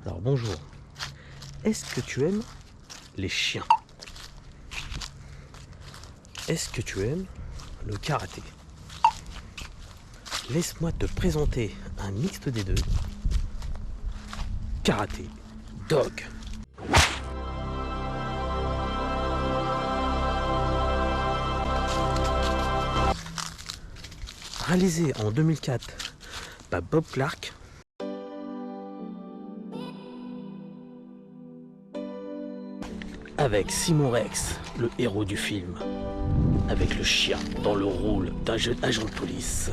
Alors bonjour, est-ce que tu aimes les chiens? Est-ce que tu aimes le karaté? Laisse-moi te présenter un mixte des deux. Karaté Dog. Réalisé en 2004 par Bob Clark. Avec Simon Rex, le héros du film. Avec le chien dans le rôle d'un jeune agent de police,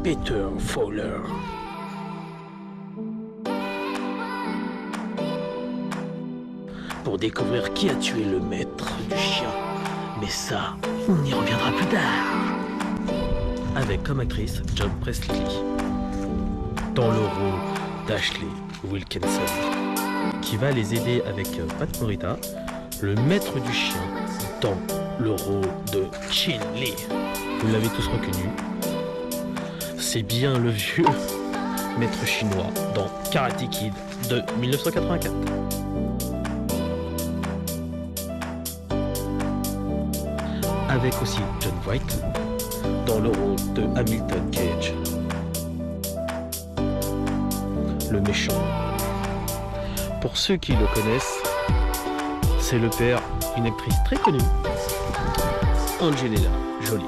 Peter Fowler. Pour découvrir qui a tué le maître du chien. Mais ça, on y reviendra plus tard. Avec comme actrice John Presley. Dans le rôle d'Ashley Wilkinson. Qui va les aider avec Pat Morita, le maître du chien, dans le rôle de Chin Lee. Vous l'avez tous reconnu. C'est bien le vieux maître chinois dans Karate Kid de 1984. Avec aussi John White dans le rôle de Hamilton Cage, le méchant. Pour ceux qui le connaissent, c'est le père d'une actrice très connue, Angelina Jolie.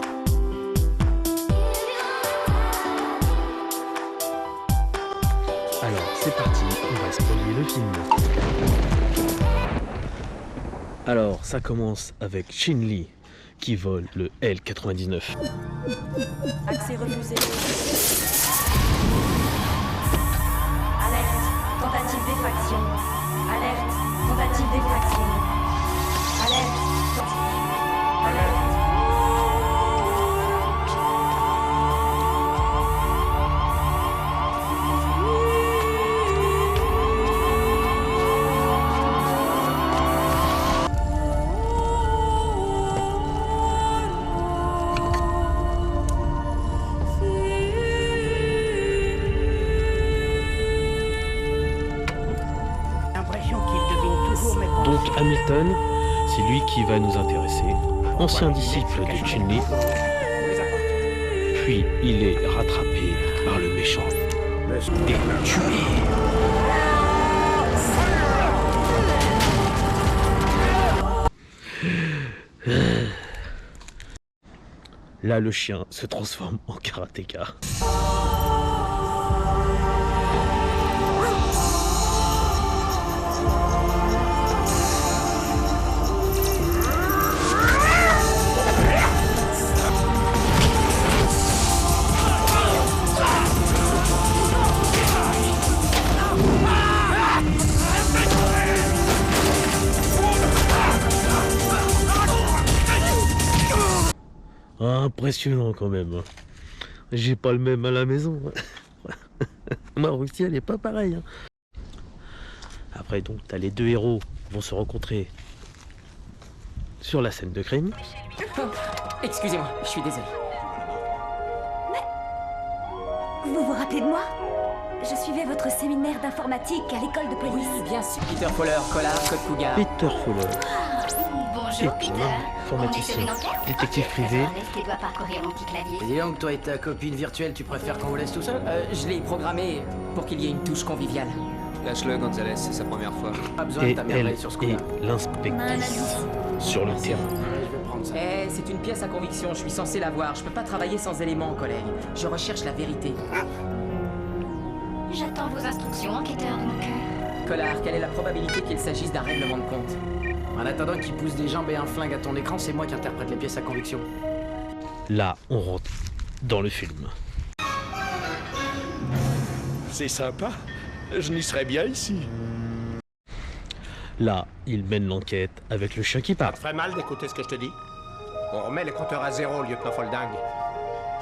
Alors c'est parti, on va spoiler le film. Alors ça commence avec Chin Lee qui vole le L99. Accès refusé. Alerte, tentative d'effraction. Alerte, tentative d'effraction. Alerte, alerte. Donc Hamilton, c'est lui qui va nous intéresser, ancien disciple de Chin Lee, puis il est rattrapé par le méchant et tué. Là, le chien se transforme en karatéka. Impressionnant quand même. J'ai pas le même à la maison. Ma aussi elle est pas pareille. Après donc t'as les deux héros vont se rencontrer sur la scène de crime. Oh, excusez-moi, je suis désolé. Mais vous vous rappelez de moi? Je suivais votre séminaire d'informatique à l'école de police. Oui, bien sûr. Peter Fowler, Collard, Code Cougar. Peter Fowler. Bonjour Peter. Informaticien, détective privé. Qui doit parcourir mon petit clavier. Et dis donc, toi et ta copine virtuelle, tu préfères qu'on vous laisse tout seul? Je l'ai programmé pour qu'il y ait une touche conviviale. Lâche-le, Gonzalez, c'est sa première fois. Pas besoin de Et t'amerveiller elle sur ce est coup-là. l'inspectrice sur le terrain. Je vais prendre ça. Eh, c'est une pièce à conviction, je suis censé l'avoir. Je peux pas travailler sans éléments, collègue. Je recherche la vérité. J'attends vos instructions, enquêteur de mon cœur. Collard, quelle est la probabilité qu'il s'agisse d'un règlement de compte? En attendant qu'il pousse des jambes et un flingue à ton écran, c'est moi qui interprète les pièces à conviction. Là, on rentre dans le film. C'est sympa. Je n'y serais bien ici. Là, il mène l'enquête avec le chien qui parle. Ça te ferait mal d'écouter ce que je te dis? On remet les compteurs à zéro, lieutenant Folding.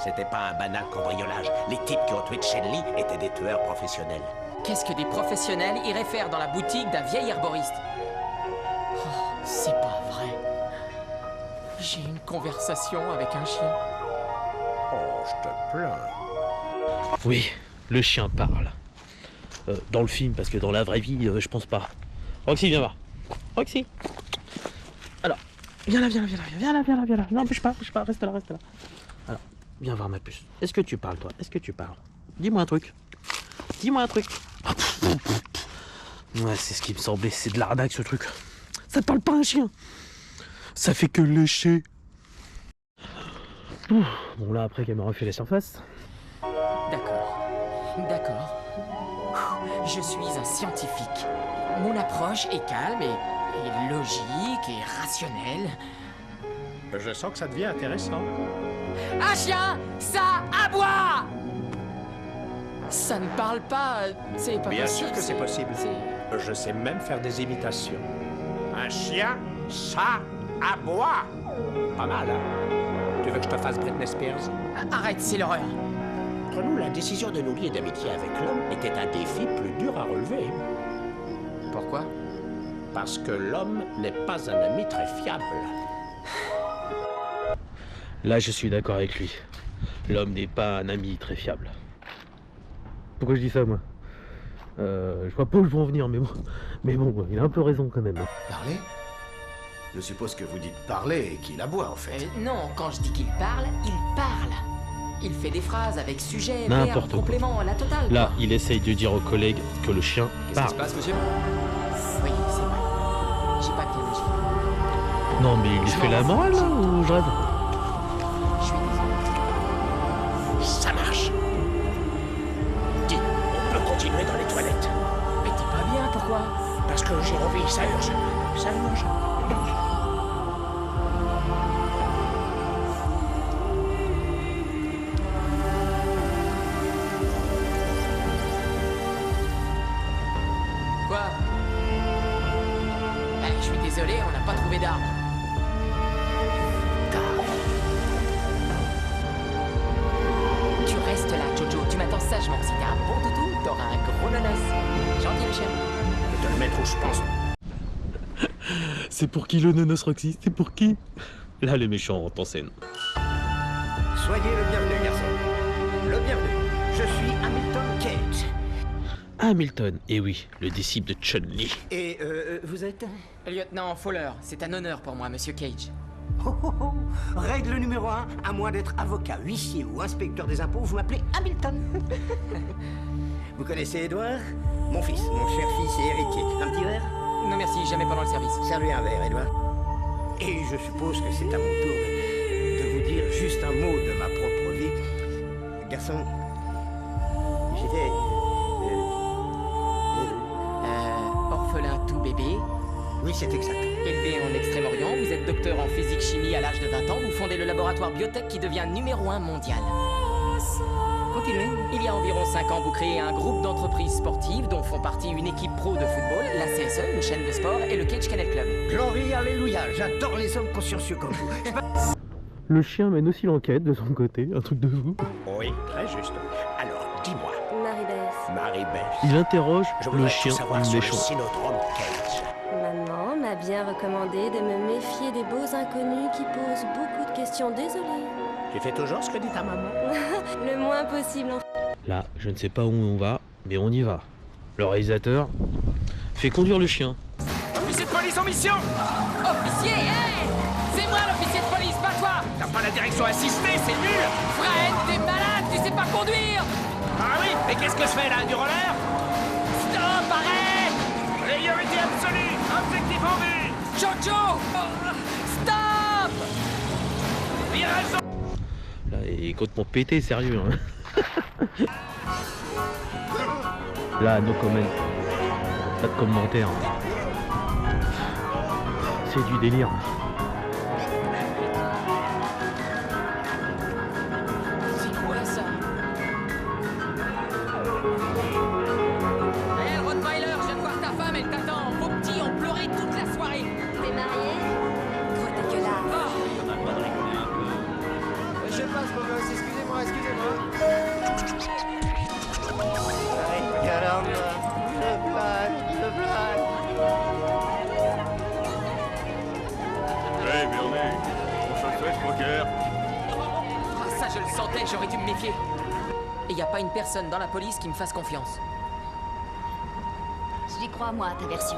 C'était pas un banal cambriolage. Les types qui ont tué Chin Lee étaient des tueurs professionnels. Qu'est-ce que des professionnels iraient faire dans la boutique d'un vieil herboriste? Oh, c'est pas vrai. J'ai une conversation avec un chien. Oh, je te plains. Oui, le chien parle. Dans le film, parce que dans la vraie vie, je pense pas. Roxy, viens voir. Roxy. Alors, viens là. Non, bouge pas, reste là. Alors, viens voir ma puce. Est-ce que tu parles, toi? Est-ce que tu parles? Dis-moi un truc. Ouais, c'est ce qui me semblait, c'est de l'arnaque ce truc. Ça parle pas un chien. Ça fait que lécher. Bon là après qu'elle m'a refait la surface. D'accord. Je suis un scientifique. Mon approche est calme et logique et rationnelle. Je sens que ça devient intéressant. Un chien, ça aboie! Ça ne parle pas, c'est pas Bien possible. sûr que c'est possible. Je sais même faire des imitations. Un chien, ça aboie. Pas mal, hein? Tu veux que je te fasse Britney Spears? Arrête, c'est l'horreur. Entre nous, la décision de nous lier d'amitié avec l'homme était un défi plus dur à relever. Pourquoi? Parce que l'homme n'est pas un ami très fiable. Là je suis d'accord avec lui. L'homme n'est pas un ami très fiable. Pourquoi je dis ça moi? Je vois pas où je veux en venir, mais bon, il a un peu raison quand même. Parler? Je suppose que vous dites parler et qu'il aboie en fait. Non, quand je dis qu'il parle, il parle. Il fait des phrases avec sujet, N'importe verbe, quoi. complément, la totale. Là, il essaye de dire aux collègues que le chien Qu'est-ce qui se parle. passe, monsieur? Oui, c'est vrai. J'ai pas bien agi. Non mais il lui Je fait m'en la fous, morale là, ou je rêve? Je suis désolé. Ça marche. Dis, on peut continuer dans les toilettes. Mais t'es pas bien, pourquoi? Parce que j'ai envie, ça urge. Ça urge. Quoi? Je suis désolé, on n'a pas trouvé d'armes. Tu restes là, Jojo. Tu m'attends sagement. Si t'es un bon toutou, t'auras un gros nonos. Gentil, le chien. Je vais te le mettre où je pense. C'est pour qui le nonos Roxy? C'est pour qui? Là les méchants rentrent en scène. Soyez le bienvenu, garçon. Le bienvenu. Je suis Hamilton Cage. Hamilton, et oui, le disciple de Chun-Li. Et vous êtes... Lieutenant Fowler, c'est un honneur pour moi, monsieur Cage. Règle numéro 1, à moins d'être avocat, huissier ou inspecteur des impôts, vous m'appelez Hamilton. Vous connaissez Edouard? Mon fils, mon cher fils et héritier. Un petit verre? Non merci, jamais pendant le service. Servez un verre, Edouard. Et je suppose que c'est à mon tour de vous dire juste un mot de ma propre vie. Garçon, j'étais... Orphelin tout bébé. Oui, c'est exact. Élevé en Extrême-Orient, vous êtes docteur en physique-chimie à l'âge de 20 ans, vous fondez le laboratoire Biotech qui devient numéro 1 mondial. Continuez. Il y a environ 5 ans, vous créez un groupe d'entreprises sportives dont font partie une équipe pro de football, la CSE, une chaîne de sport et le Cage Kennel Club. Glory, alléluia. J'adore les hommes consciencieux comme vous. Le chien mène aussi l'enquête de son côté, un truc de fou. Oui, très juste. Alors, dis-moi, Marie-Beth. Marie-Beth, Il interroge je le voudrais chien tout savoir sur le méchant. synodrome Cage. Maman m'a bien recommandé de me méfier des beaux inconnus qui posent beaucoup de questions. Désolée. Tu fais toujours ce que dit ta maman? Le moins possible en Là, je ne sais pas où on va, mais on y va. Le réalisateur fait conduire le chien. Officier de police en mission! Officier, hey! C'est moi l'officier de police, pas toi! T'as pas la direction assistée, c'est nul! Freine, t'es malade, tu sais pas conduire! Ah oui? Mais qu'est-ce que je fais là? Du roller? Stop, arrête! Priorité absolue! Objectif en vue! Jojo! Stop! Virage Là, il est complètement pété, sérieux. Hein. Là, no comment. Pas de commentaires. C'est du délire. C'est quoi ça? Hé, Rottweiler, je viens de voir ta femme, elle t'attend. Vos petits ont pleuré toute la soirée. T'es mariée? Gros dégueulasse. Je passe, mon gosse. Excusez-moi. Caramba. Je blague. Hey, Bernie, on se fait ce poker. Ah, ça, je le sentais, j'aurais dû me méfier. Et y a pas une personne dans la police qui me fasse confiance. J'y crois, moi, à ta version.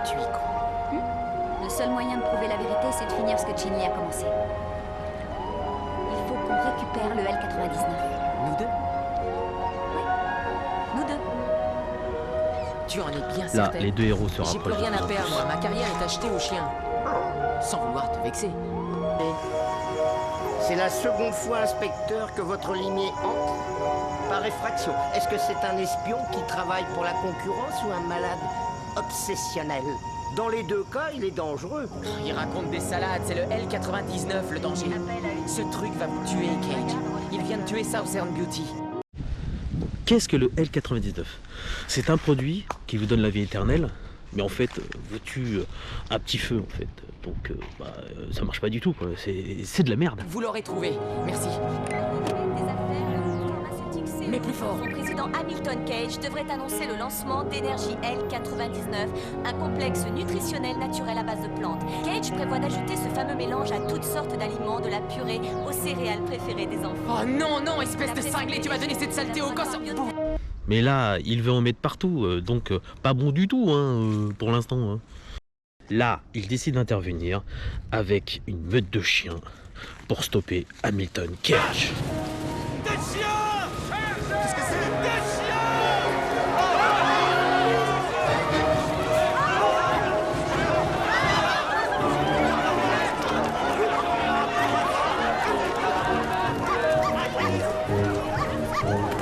Tu y crois? Le seul moyen de prouver la vérité, c'est de finir ce que Chinley a commencé. Il faut qu'on récupère le L99. Nous deux? Nous deux. Tu en es bien Là, certain? les deux héros se J'ai rapprochent. plus rien de à plus en perdre, plus. moi. Ma carrière est achetée au chien. Sans vouloir te vexer. C'est la seconde fois, inspecteur, que votre limier hante par effraction. Est-ce que c'est un espion qui travaille pour la concurrence ou un malade obsessionnel? Dans les deux cas, il est dangereux. Il raconte des salades, c'est le L99 le danger. Ce truc va vous tuer, Cage. Il vient de tuer Southern Beauty. Qu'est-ce que le L99? C'est un produit qui vous donne la vie éternelle, mais en fait, vous tue un petit feu, en fait. Donc, ça marche pas du tout, quoi. C'est de la merde. Vous l'aurez trouvé, merci. Mais plus fort. Son président Hamilton Cage devrait annoncer le lancement d'Énergie L99, un complexe nutritionnel naturel à base de plantes. Cage prévoit d'ajouter ce fameux mélange à toutes sortes d'aliments, de la purée aux céréales préférées des enfants. Oh non, non, espèce de cinglé, tu vas donner cette saleté au gosse. Mais là, il veut en mettre partout, donc pas bon du tout, hein, pour l'instant. Hein. Là, il décide d'intervenir avec une meute de chiens pour stopper Hamilton Cage. Des chiens! Qu'est-ce que c'est? Des chiens!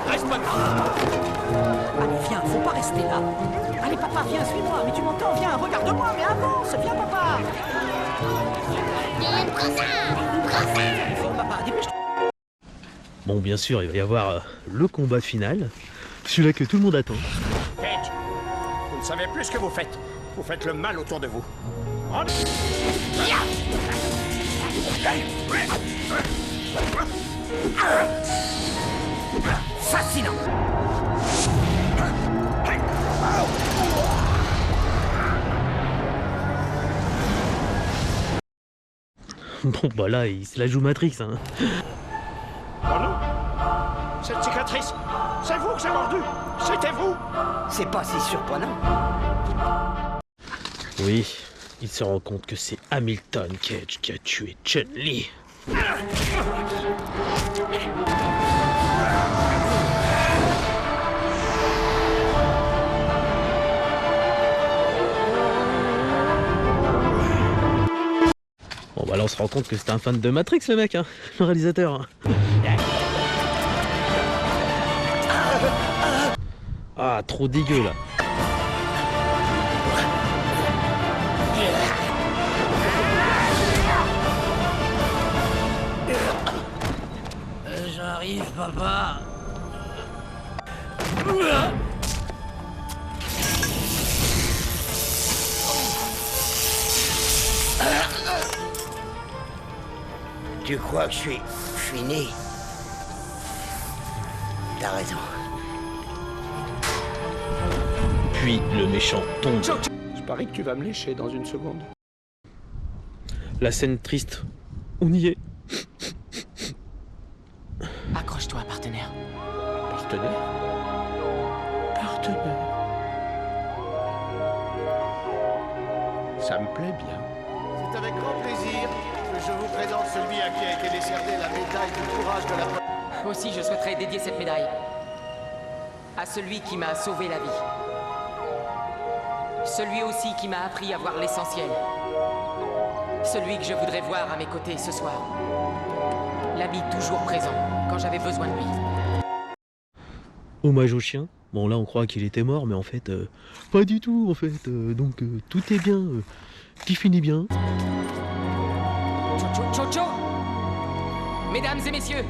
Reste pas. Allez, viens, faut pas rester là. Allez, papa, viens, suis-moi. Mais tu m'entends, viens, regarde-moi, mais avance, viens, papa. Faut, papa, dépêche-toi. Bon, bien sûr, il va y avoir le combat final, celui-là que tout le monde attend. Cage, vous ne savez plus ce que vous faites. Vous faites le mal autour de vous. Fascinant. Bon, bah là, il se la joue Matrix. Hein. Oh non! Cette cicatrice, c'est vous que j'ai mordu! C'était vous! C'est pas si surprenant. Oui, il se rend compte que c'est Hamilton Cage qui a tué Chun-Li. Bon bah là on se rend compte que c'est un fan de Matrix le mec, hein, le réalisateur. Hein. Ah, trop dégueu là. J'arrive, papa. Tu crois que je suis fini? T'as raison. Puis le méchant tombe. Je parie que tu vas me lécher dans une seconde. La scène triste, on y est. Accroche-toi, partenaire. Partenaire? Partenaire. Ça me plaît bien. C'est avec grand plaisir que je vous présente celui à qui a été décernée la médaille du courage de la... Aussi, je souhaiterais dédier cette médaille à celui qui m'a sauvé la vie. Celui aussi qui m'a appris à voir l'essentiel. Celui que je voudrais voir à mes côtés ce soir. L'ami toujours présent quand j'avais besoin de lui. Hommage au chien. Bon là on croit qu'il était mort, mais en fait, pas du tout en fait. Donc tout est bien, qui finit bien. Cho-cho-cho-cho! Mesdames et messieurs,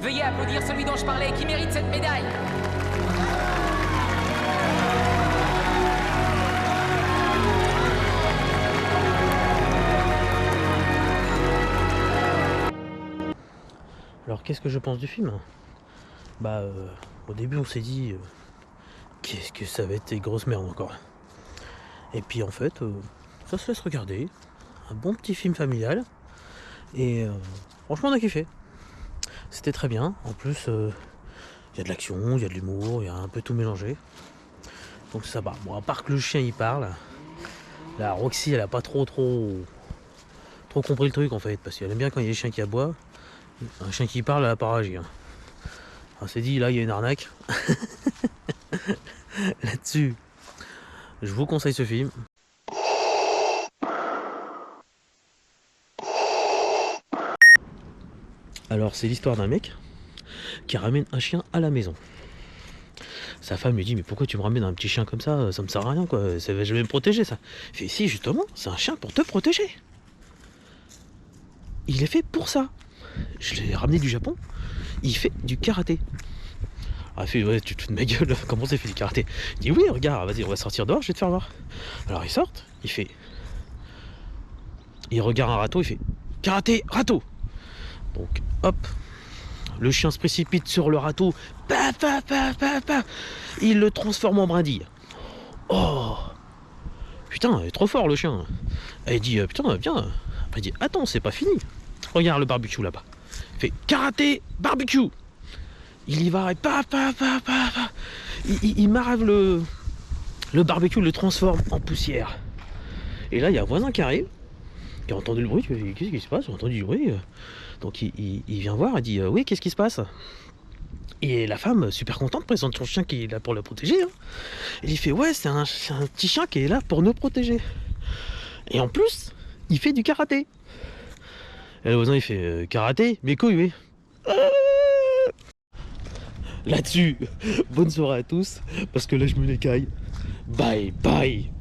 veuillez applaudir celui dont je parlais et qui mérite cette médaille. Alors qu'est-ce que je pense du film? Bah au début on s'est dit qu'est-ce que ça va être des grosses merdes encore. Et puis en fait ça se laisse regarder. Un bon petit film familial. Et franchement on a kiffé. C'était très bien. En plus il y a de l'action, il y a de l'humour, il y a un peu tout mélangé. Donc ça va. Bon, à part que le chien il parle, la Roxy elle a pas trop compris le truc en fait, parce qu'elle aime bien quand il y a des chiens qui aboient. Un chien qui parle, elle a pas réagi. Hein. On s'est dit là il y a une arnaque. Là-dessus, je vous conseille ce film. Alors c'est l'histoire d'un mec qui ramène un chien à la maison. Sa femme lui dit mais pourquoi tu me ramènes un petit chien comme ça me sert à rien quoi, ça va jamais me protéger ça. Il fait si justement, c'est un chien pour te protéger. Il est fait pour ça. Je l'ai ramené du Japon, il fait du karaté. Alors il fait ouais tu te fous de ma gueule, comment ça fait du karaté? Il dit oui regarde, vas-y on va sortir dehors, je vais te faire voir. Alors ils sortent, il regarde un râteau, il fait karaté, râteau. Donc hop, le chien se précipite sur le râteau, paf, paf, paf, paf, paf. Il le transforme en brindille. Oh putain, il est trop fort le chien. Et il dit putain viens. Après il dit attends c'est pas fini. Regarde le barbecue là-bas. Il fait karaté, barbecue. Il y va et paf, paf, paf, paf, paf. Il marave le barbecue, le transforme en poussière. Et là il y a un voisin qui arrive, qui a entendu le bruit, qu'est-ce qui se passe? J'ai entendu du bruit. Donc il vient voir, il dit oui qu'est-ce qui se passe? Et la femme, super contente, présente son chien qui est là pour le protéger. Hein. Et il fait ouais c'est un petit chien qui est là pour nous protéger. Et en plus, il fait du karaté. Et le voisin il fait karaté, mes couilles oui. Là-dessus, bonne soirée à tous, parce que là je me les caille. Bye bye.